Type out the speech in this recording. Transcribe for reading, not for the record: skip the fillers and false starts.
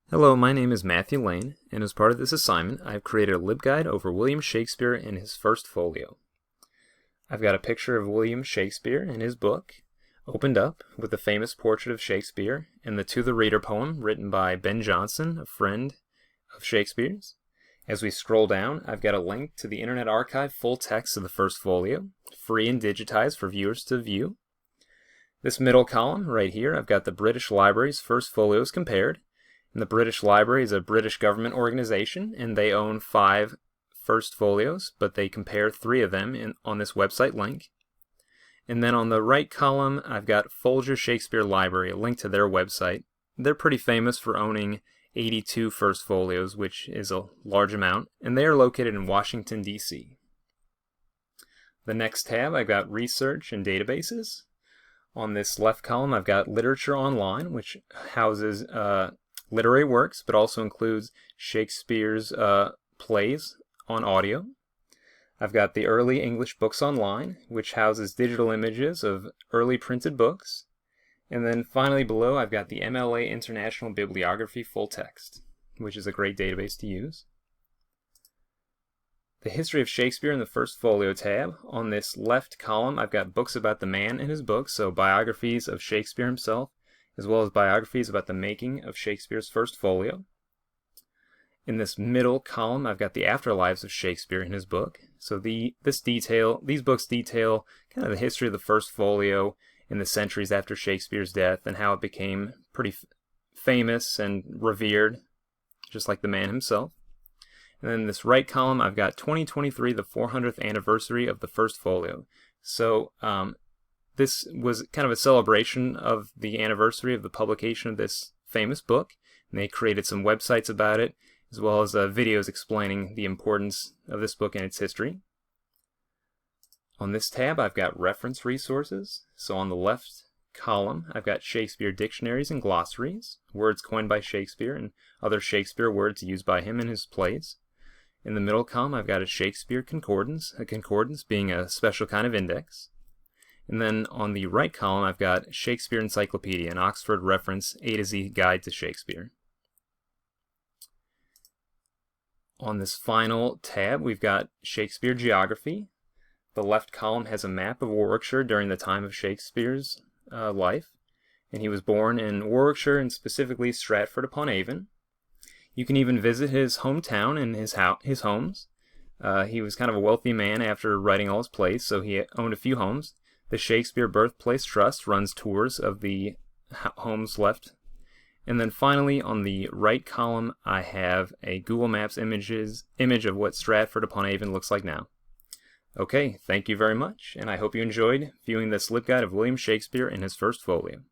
Hello, my name is Matthew Lane, and as part of this assignment, I've created a LibGuide over William Shakespeare and his First Folio. I've got a picture of William Shakespeare and his book, opened up, with the famous portrait of Shakespeare and the To the Reader poem written by Ben Jonson, a friend of Shakespeare's. As we scroll down, I've got a link to the Internet Archive full text of the First Folio, free and digitized for viewers to view. This middle column right here, I've got the British Library's First Folios compared. And the British Library is a British government organization, and they own 5 First Folios, but they compare 3 of them on this website link. And then on the right column, I've got Folger Shakespeare Library, a link to their website. They're pretty famous for owning 82 First Folios, which is a large amount, and they are located in Washington, D.C. The next tab, I've got Research and Databases. On this left column, I've got Literature Online, which houses literary works, but also includes Shakespeare's plays on audio. I've got the Early English Books Online, which houses digital images of early printed books. And then finally below, I've got the MLA International Bibliography Full Text, which is a great database to use. The History of Shakespeare in the First Folio tab. On this left column, I've got books about the man and his books, so biographies of Shakespeare himself, as well as biographies about the making of Shakespeare's First Folio. In this middle column, I've got the afterlives of Shakespeare in his book. So these books detail kind of the history of the First Folio in the centuries after Shakespeare's death and how it became pretty famous and revered, just like the man himself. And then in this right column, I've got 2023, the 400th anniversary of the First Folio. So this was kind of a celebration of the anniversary of the publication of this famous book, and they created some websites about it, as well as videos explaining the importance of this book and its history. On this tab, I've got reference resources. So on the left column, I've got Shakespeare dictionaries and glossaries, words coined by Shakespeare and other Shakespeare words used by him in his plays. In the middle column, I've got a Shakespeare concordance, a concordance being a special kind of index. And then on the right column, I've got Shakespeare Encyclopedia, an Oxford reference A to Z guide to Shakespeare. On this final tab, we've got Shakespeare Geography. The left column has a map of Warwickshire during the time of Shakespeare's life. And he was born in Warwickshire, and specifically Stratford-upon-Avon. You can even visit his hometown and his homes. He was kind of a wealthy man after writing all his plays, so he owned a few homes. The Shakespeare Birthplace Trust runs tours of the homes left. And then finally, on the right column, I have a Google Maps image of what Stratford-upon-Avon looks like now. Okay, thank you very much, and I hope you enjoyed viewing this LibGuide of William Shakespeare in his First Folio.